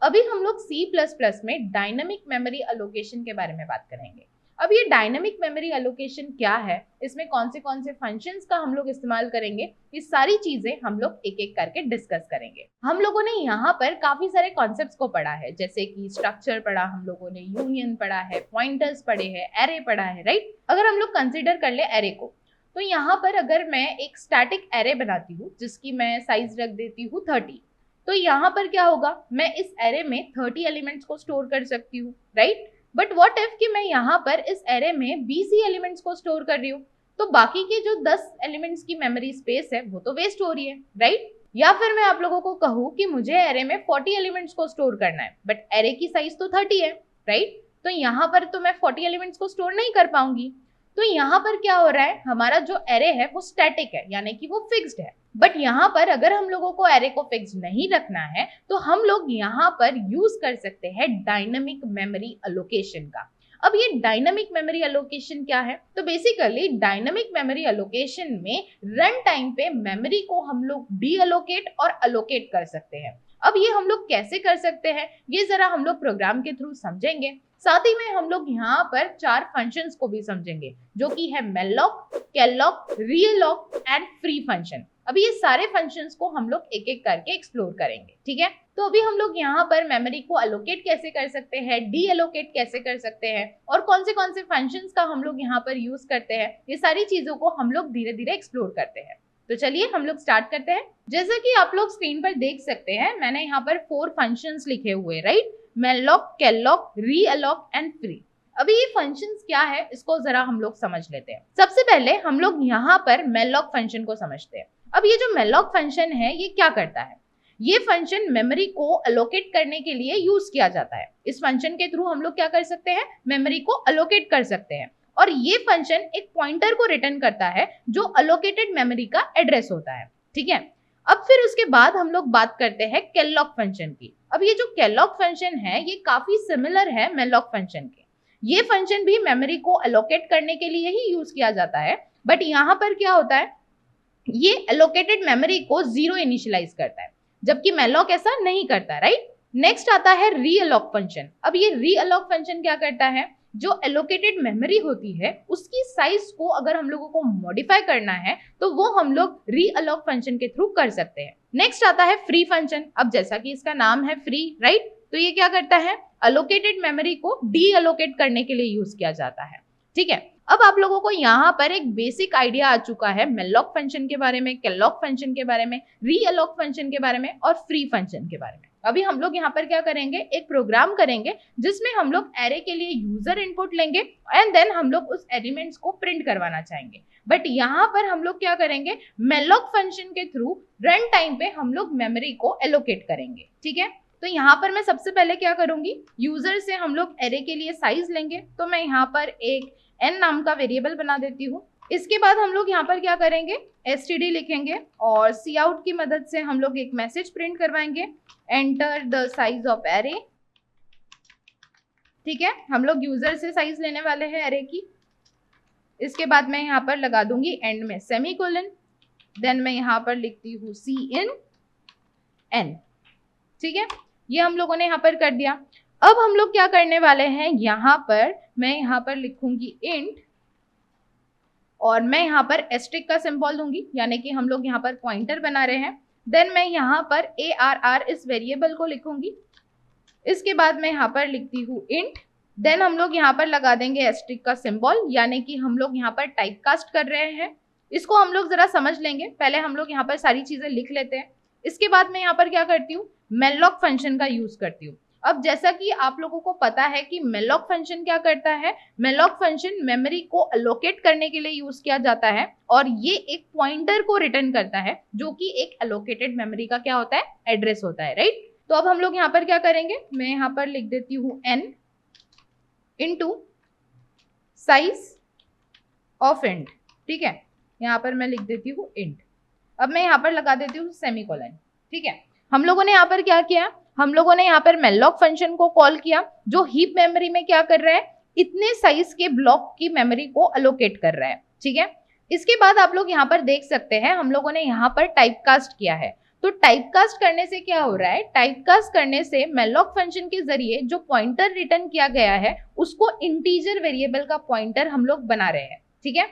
अभी हम लोग C++ में डायनामिक मेमोरी एलोकेशन के बारे में बात करेंगे। अब ये डायनामिक मेमोरी एलोकेशन क्या है, इसमें कौन से फंक्शंस का हम लोग इस्तेमाल करेंगे, ये सारी चीजें हम लोग एक एक करके डिस्कस करेंगे। हम लोगों ने यहाँ पर काफी सारे कॉन्सेप्ट्स को पढ़ा है, जैसे कि स्ट्रक्चर पढ़ा, हम लोगों ने यूनियन पढ़ा है, पॉइंटर्स पढ़े हैं, एरे पढ़ा है, राइट। अगर हम लोग कंसिडर कर ले एरे को, तो यहाँ पर अगर मैं एक स्टैटिक एरे बनाती हूँ जिसकी मैं साइज रख देती हूँ 30, तो यहाँ पर क्या होगा, मैं इस एरे में 30 एलिमेंट्स को स्टोर कर सकती हूँ, राइट। बट व्हाट इफ कि मैं यहाँ पर इस एरे में 20 एलिमेंट्स को स्टोर कर रही हूँ, तो बाकी के जो 10 एलिमेंट्स की मेमोरी स्पेस है वो तो वेस्ट हो रही है, राइट। या फिर मैं आप लोगों को कहूँ कि मुझे एरे में 40 एलिमेंट्स को स्टोर करना है, बट एरे की साइज तो 30 है, राइट। तो यहाँ पर तो मैं 40 एलिमेंट्स को स्टोर नहीं कर पाऊंगी। तो यहाँ पर क्या हो रहा है, हमारा जो एरे है वो स्टैटिक है, यानी कि वो फिक्स्ड है। बट यहाँ पर अगर हम लोगों को एरे को फिक्स नहीं रखना है, तो हम लोग यहाँ पर यूज कर सकते हैं डायनामिक मेमोरी एलोकेशन का। अब ये डायनामिक मेमोरी एलोकेशन क्या है, तो बेसिकली डायनामिक मेमोरी एलोकेशन में रन टाइम पे मेमोरी को हम लोग डी एलोकेट और एलोकेट कर सकते हैं। अब ये हम लोग कैसे कर सकते हैं, ये जरा हम लोग प्रोग्राम के थ्रू समझेंगे। साथ ही में हम लोग यहाँ पर 4 फंक्शंस को भी समझेंगे, जो कि है malloc, calloc, realloc and free function. अभी ये सारे फंक्शंस को हम लोग एक एक करके एक्सप्लोर करेंगे, ठीक है। तो अभी हम लोग यहाँ पर मेमोरी को एलोकेट कैसे कर सकते हैं, डी एलोकेट कैसे कर सकते हैं, और कौन से फंक्शंस का हम लोग यहाँ पर यूज करते हैं, ये सारी चीजों को हम लोग धीरे धीरे एक्सप्लोर करते हैं। तो चलिए हम लोग स्टार्ट करते हैं। जैसा कि आप लोग स्क्रीन पर देख सकते हैं, मैंने यहाँ पर 4 फंक्शंस लिखे हुए, right. Malloc, calloc, realloc and free. अभी ये फंक्शंस क्या है, इसको जरा हम लोग समझ लेते हैं। सबसे पहले हम लोग यहाँ पर मेलॉक फंक्शन को समझते हैं। अब ये जो मेलॉक फंक्शन है ये क्या करता है, ये फंक्शन मेमोरी को एलोकेट करने के लिए यूज किया जाता है। इस फंक्शन के थ्रू हम लोग क्या कर सकते हैं, मेमोरी को एलोकेट कर सकते हैं। और ये फंक्शन एक पॉइंटर को रिटर्न करता है जो एलोकेटेड मेमोरी का एड्रेस होता है, ठीक है। अब फिर उसके बाद हम लोग बात करते हैं कैलॉक फंक्शन की। अब ये जो कैलॉक फंक्शन है ये काफी सिमिलर है मेलॉक फंक्शन के। ये फंक्शन भी मेमोरी को एलोकेट करने के लिए ही यूज किया जाता है, बट यहाँ पर क्या होता है, ये एलोकेटेड मेमोरी को 0 इनिशियलाइज करता है, जबकि मेलॉक ऐसा नहीं करता, राइट। नेक्स्ट आता है रीअलॉक फंक्शन। अब ये रीअलॉक फंक्शन क्या करता है, जो एलोकेटेड मेमोरी होती है उसकी साइज को अगर हम लोगों को मॉडिफाई करना है तो वो हम लोग रीअलॉक फंक्शन के थ्रू कर सकते हैं। नेक्स्ट आता है फ्री फंक्शन। अब जैसा कि इसका नाम है फ्री, राइट, तो ये क्या करता है, एलोकेटेड मेमोरी को डी एलोकेट करने के लिए यूज किया जाता है, ठीक है। अब आप लोगों को यहाँ पर एक बेसिक आइडिया आ चुका है मेलॉक फंक्शन के बारे में, कैलॉक फंक्शन के बारे में, रीअलॉक फंक्शन के बारे में और फ्री फंक्शन के बारे में। अभी हम लोग यहाँ पर क्या करेंगे, एक प्रोग्राम करेंगे जिसमें हम लोग एरे के लिए यूजर इनपुट लेंगे एंड देन हम लोग उस एलिमेंट्स को प्रिंट करवाना चाहेंगे। बट यहाँ पर हम लोग क्या करेंगे, मेलॉक फंक्शन के थ्रू रन टाइम पे हम लोग मेमोरी को एलोकेट करेंगे, ठीक है। तो यहाँ पर मैं सबसे पहले क्या करूंगी, यूजर से हम लोग एरे के लिए साइज लेंगे। तो मैं यहाँ पर एक n नाम का वेरिएबल बना देती हूँ। इसके बाद हम लोग यहाँ पर क्या करेंगे, std लिखेंगे और cout की मदद से हम लोग एक मैसेज प्रिंट करवाएंगे, enter the size of array, ठीक है। हम लोग यूजर से साइज लेने वाले हैं एरे की। इसके बाद मैं यहाँ पर लगा दूंगी एंड में सेमीकोलन, देन मैं यहाँ पर लिखती हूँ cin, ठीक है। ये हम लोगों ने यहाँ पर कर दिया। अब हम लोग क्या करने वाले हैं, यहाँ पर मैं यहाँ पर लिखूंगी इंट और मैं यहाँ पर एस्ट्रिक का सिंबल दूंगी, यानी कि हम लोग यहाँ पर पॉइंटर बना रहे हैं। देन मैं यहाँ पर arr इस वेरिएबल को लिखूंगी। इसके बाद मैं यहाँ पर लिखती हूँ इंट, देन हम लोग यहाँ पर लगा देंगे एस्ट्रिक का सिंबल, यानी कि हम लोग यहाँ पर टाइप कास्ट कर रहे हैं। इसको हम लोग जरा समझ लेंगे, पहले हम लोग यहाँ पर सारी चीजें लिख लेते हैं। इसके बाद मैं यहाँ पर क्या करती हूँ, मेलॉक फंक्शन का यूज करती हूँ। अब जैसा कि आप लोगों को पता है कि मेलॉक फंक्शन क्या करता है, मेलॉक फंक्शन मेमोरी को एलोकेट करने के लिए यूज किया जाता है और ये एक पॉइंटर को रिटर्न करता है जो कि एक एलोकेटेड मेमोरी का क्या होता है, एड्रेस होता है, राइट। तो अब हम लोग यहाँ पर क्या करेंगे, मैं यहाँ पर लिख देती हूँ n into size of int, ठीक है। यहाँ पर मैं लिख देती हूँ इंट। अब मैं यहाँ पर लगा देती हूँ सेमीकोलन, ठीक है। हम लोगों ने यहाँ पर क्या किया, हम लोगों ने यहाँ पर मेलॉक फंक्शन को कॉल किया जो हीप मेमोरी में क्या कर रहा है, इतने साइज के ब्लॉक की मेमोरी को एलोकेट कर रहा है, ठीक है। इसके बाद आप लोग यहाँ पर देख सकते हैं हम लोगों ने यहाँ पर टाइप कास्ट किया है। तो टाइपकास्ट करने से क्या हो रहा है, टाइपकास्ट करने से malloc फंक्शन के जरिए जो पॉइंटर रिटर्न किया गया है उसको इंटीजर वेरिएबल का पॉइंटर हम लोग बना रहे हैं, ठीक है।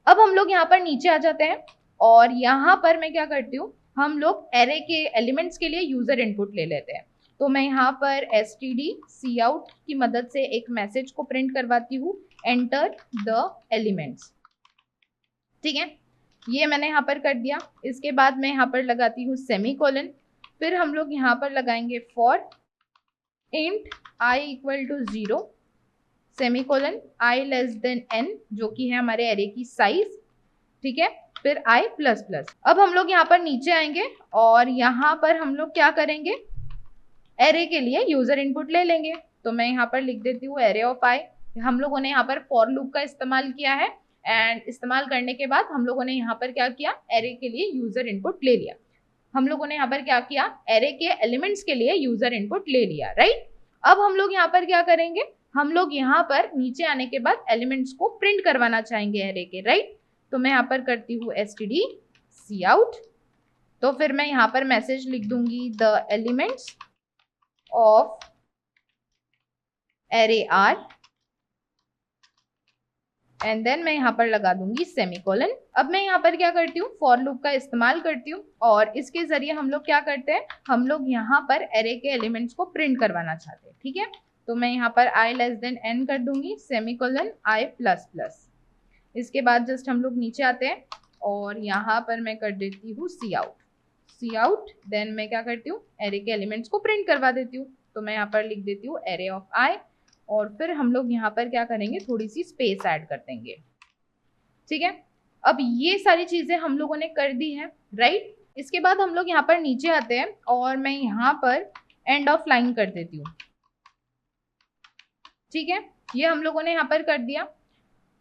अब हम लोग यहाँ पर नीचे आ जाते हैं और यहाँ पर मैं क्या करती हूँ, हम लोग एरे के एलिमेंट्स के लिए यूजर इनपुट ले लेते हैं। तो मैं यहाँ पर std_cout की मदद से एक मैसेज को प्रिंट करवाती हूँ, एंटर द एलिमेंट्स, ठीक है। ये मैंने यहाँ पर कर दिया। इसके बाद मैं यहाँ पर लगाती हूँ सेमीकोलन, फिर हम लोग यहाँ पर लगाएंगे for int i equal to 0 semicolon i less than n, जो कि है हमारे एरे की साइज, ठीक है, फिर i प्लस प्लस। अब हम लोग यहाँ पर नीचे आएंगे और यहाँ पर हम लोग क्या करेंगे, एरे के लिए यूजर इनपुट ले लेंगे। तो मैं यहाँ पर लिख देती हूँ एरे ऑफ i। हम लोगों ने यहाँ पर फॉर लूप का इस्तेमाल किया है एंड इस्तेमाल करने के बाद हम लोगों ने यहाँ पर क्या किया, एरे के लिए यूजर इनपुट ले लिया। हम लोगों ने यहाँ पर क्या किया, एरे के एलिमेंट्स के लिए यूजर इनपुट ले लिया, राइट। अब हम लोग यहाँ पर क्या करेंगे, हम लोग यहाँ पर नीचे आने के बाद एलिमेंट्स को प्रिंट करवाना चाहेंगे एरे के, राइट। तो मैं यहाँ पर करती हूँ std_cout। तो फिर मैं यहाँ पर मैसेज लिख दूंगी the elements of array are and then मैं यहाँ पर लगा दूंगी सेमीकोलन। अब मैं यहाँ पर क्या करती हूँ, फॉर लूप का इस्तेमाल करती हूँ और इसके जरिए हम लोग क्या करते हैं, हम लोग यहाँ पर एरे के एलिमेंट्स को प्रिंट करवाना चाहते हैं, ठीक है। तो मैं यहाँ पर i लेस देन n कर दूंगी, सेमीकोलन i प्लस प्लस। इसके बाद जस्ट हम लोग नीचे आते हैं और यहाँ पर मैं कर देती हूँ cout, देन मैं क्या करती हूँ, एरे के एलिमेंट्स को प्रिंट करवा देती हूँ। तो मैं यहाँ पर लिख देती हूँ एरे ऑफ i और फिर हम लोग यहाँ पर क्या करेंगे, थोड़ी सी स्पेस ऐड कर देंगे, ठीक है। अब ये सारी चीजें हम लोगों ने कर दी है, राइट। इसके बाद हम लोग यहाँ पर नीचे आते हैं और मैं यहाँ पर एंड ऑफ लाइन कर देती हूँ, ठीक है। ये हम लोगों ने यहाँ पर कर दिया।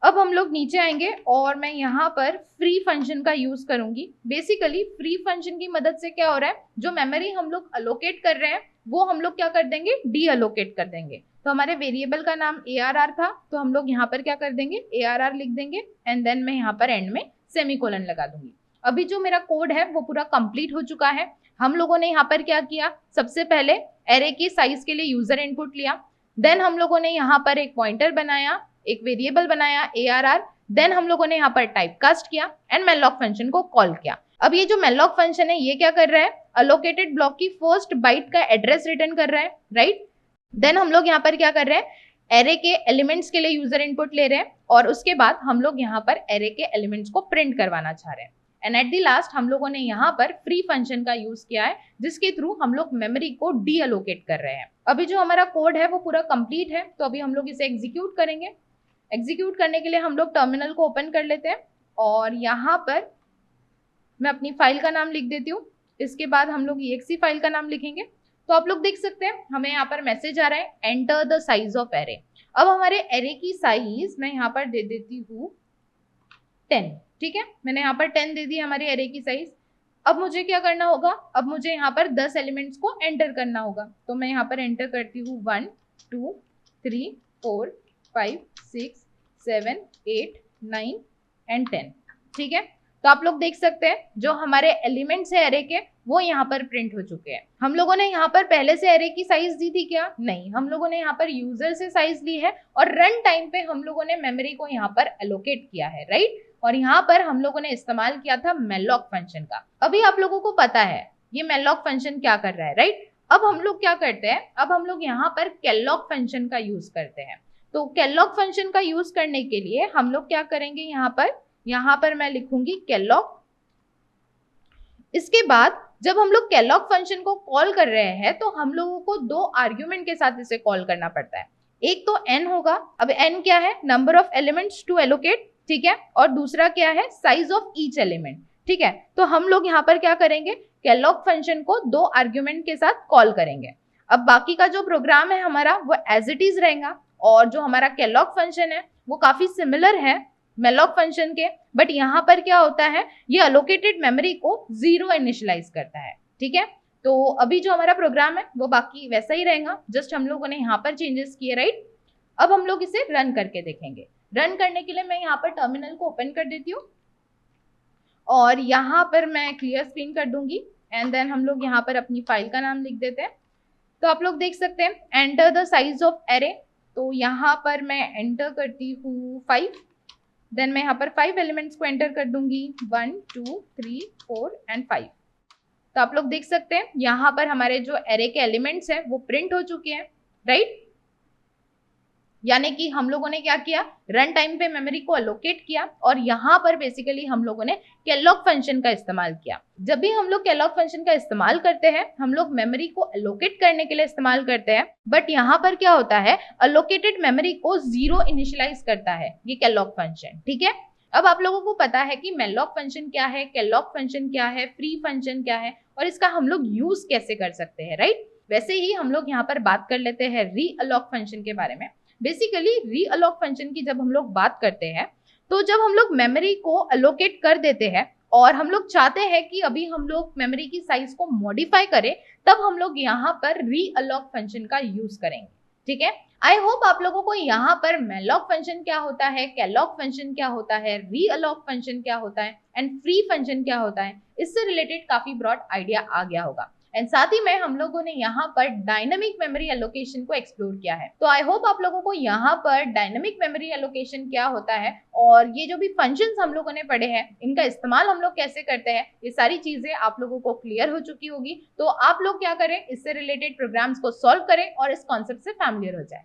अब हम लोग नीचे आएंगे और मैं यहाँ पर फ्री फंक्शन का यूज करूंगी। बेसिकली फ्री फंक्शन की मदद से क्या हो रहा है, जो मेमोरी हम लोग अलोकेट कर रहे हैं वो हम लोग क्या कर देंगे, डी अलोकेट कर देंगे। तो हमारे वेरिएबल का नाम ARR था, तो हम लोग यहाँ पर क्या कर देंगे, ARR लिख देंगे एंड देन मैं यहाँ पर एंड में सेमीकोलन लगा दूंगी। अभी जो मेरा कोड है वो पूरा कंप्लीट हो चुका है। हम लोगों ने यहाँ पर क्या किया, सबसे पहले एरे की साइज के लिए यूजर इनपुट लिया, देन हम लोगों ने यहाँ पर एक पॉइंटर बनाया, एक वेरिएबल बनाया ARR, देन हम लोगों ने यहाँ पर टाइपकास्ट किया एंड malloc फंक्शन को कॉल किया। अब ये जो malloc फंक्शन है ये क्या कर रहा है, अलोकेटेड ब्लॉक की फर्स्ट बाइट का एड्रेस रिटर्न कर रहा है, राइट। देन हम लोग यहाँ पर क्या कर रहे हैं, एरे के एलिमेंट्स के लिए यूजर इनपुट ले रहे हैं और उसके बाद हम लोग यहाँ पर एरे के एलिमेंट्स को प्रिंट करवाना चाह रहे हैं एंड एट द लास्ट हम लोगों ने यहाँ पर फ्री फंक्शन का यूज किया है, जिसके थ्रू हम लोग मेमोरी को डी अलोकेट कर रहे हैं। अभी जो हमारा कोड है वो पूरा कंप्लीट है, तो अभी हम लोग इसे एग्जीक्यूट करेंगे। एग्जीक्यूट करने के लिए हम लोग टर्मिनल को ओपन कर लेते हैं और यहाँ पर मैं अपनी फाइल का नाम लिख देती हूँ। इसके बाद हम लोग exe फाइल का नाम लिखेंगे। तो आप लोग देख सकते हैं हमें यहाँ पर मैसेज आ रहा है, enter the size of array. अब हमारे एरे की साइज मैं यहाँ पर दे देती हूँ 10, ठीक है। मैंने यहाँ पर 10 दे दी हमारी एरे की साइज। अब मुझे क्या करना होगा, अब मुझे यहाँ पर 10 एलिमेंट्स को एंटर करना होगा। तो मैं यहाँ पर एंटर करती हूँ 1 2 3 4 5 6 7 8 9 एंड 10, ठीक है। तो आप लोग देख सकते हैं जो हमारे एलिमेंट्स है एरे के वो यहाँ पर प्रिंट हो चुके हैं। हम लोगों ने यहाँ पर पहले से एरे की साइज दी थी क्या, नहीं, हम लोगों ने यहाँ पर यूजर से साइज ली है और रन टाइम पे हम लोगों ने मेमोरी को यहाँ पर एलोकेट किया है, राइट। और यहाँ पर हम लोगों ने इस्तेमाल किया था malloc फंक्शन का। अभी आप लोगों को पता है ये malloc फंक्शन क्या कर रहा है, राइट। अब हम लोग क्या करते हैं, अब हम लोग यहाँ पर calloc फंक्शन का यूज करते हैं। तो calloc फंक्शन का यूज करने के लिए हम लोग क्या करेंगे, यहाँ पर मैं लिखूंगी calloc। इसके बाद जब हम लोग calloc फंक्शन को कॉल कर रहे हैं तो हम लोगों को 2 आर्ग्यूमेंट के साथ इसे कॉल करना पड़ता है। एक तो n होगा, अब n क्या है, number of elements to allocate, ठीक है, और दूसरा क्या है, साइज ऑफ ईच एलिमेंट, ठीक है। तो हम लोग यहाँ पर क्या करेंगे, calloc फंक्शन को 2 आर्ग्यूमेंट के साथ कॉल करेंगे। अब बाकी का जो प्रोग्राम है हमारा वो एज इट इज रहेगा और जो हमारा calloc फंक्शन है वो काफी सिमिलर है malloc फंक्शन के, बट यहाँ पर क्या होता है, ये अलोकेटेड मेमोरी को 0 इनिशियलाइज करता है, ठीक है। तो अभी जो हमारा प्रोग्राम है वो बाकी वैसा ही रहेगा, जस्ट हम लोगों ने यहाँ पर चेंजेस किए, राइट। अब हम लोग इसे रन करके देखेंगे। रन करने के लिए मैं यहाँ पर टर्मिनल को ओपन कर देती हूँ और यहाँ पर मैं क्लियर स्क्रीन कर दूंगी एंड देन हम लोग यहाँ पर अपनी फाइल का नाम लिख देते हैं। तो आप लोग देख सकते हैं enter the size of array, तो यहाँ पर मैं एंटर करती हूँ 5, देन मैं यहाँ पर 5 एलिमेंट्स को एंटर कर दूंगी 1 2 3 4 एंड 5। तो आप लोग देख सकते हैं यहाँ पर हमारे जो एरे के एलिमेंट्स हैं वो प्रिंट हो चुके हैं, राइट। यानी कि हम लोगों ने क्या किया, रन टाइम पे मेमोरी को अलोकेट किया और यहाँ पर बेसिकली हम लोगों ने कैलॉग फंक्शन का इस्तेमाल किया। जब भी हम लोग कैलॉग फंक्शन का इस्तेमाल करते हैं हम लोग मेमोरी को अलोकेट करने के लिए इस्तेमाल करते हैं, बट यहाँ पर क्या होता है, अलोकेटेड मेमोरी को 0 इनिशियलाइज करता है ये कैलॉग फंक्शन, ठीक है। अब आप लोगों को पता है कि मेलॉग फंक्शन क्या है, कैलॉग फंक्शन क्या है, फ्री फंक्शन क्या है और इसका हम लोग यूज कैसे कर सकते हैं, राइट। वैसे ही हम लोग यहाँ पर बात कर लेते हैं रीअलॉग फंक्शन के बारे में। बेसिकली रीअलॉग फंक्शन की जब हम लोग बात करते हैं तो जब हम लोग मेमोरी को अलोकेट कर देते हैं और हम लोग चाहते हैं कि अभी हम लोग मेमोरी की साइज को मॉडिफाई करें, तब हम लोग यहाँ पर रीअलॉग फंक्शन का यूज करेंगे, ठीक है। आई होप आप लोगों को यहाँ पर मेलॉग फंक्शन क्या होता है, कैलॉग फंक्शन क्या होता है, रीअलॉग फंक्शन क्या होता है एंड फ्री फंक्शन क्या होता है, इससे रिलेटेड काफी ब्रॉड आइडिया आ गया होगा। एंड साथ ही में हम लोगों ने यहाँ पर डायनामिक मेमोरी एलोकेशन को एक्सप्लोर किया है। तो आई होप आप लोगों को यहाँ पर डायनामिक मेमोरी एलोकेशन क्या होता है और ये जो भी फंक्शंस हम लोगों ने पढ़े हैं इनका इस्तेमाल हम लोग कैसे करते हैं, ये सारी चीजें आप लोगों को क्लियर हो चुकी होगी। तो आप लोग क्या करें, इससे रिलेटेड प्रोग्राम्स को सॉल्व करें और इस कॉन्सेप्ट से फैमिलियर हो जाए।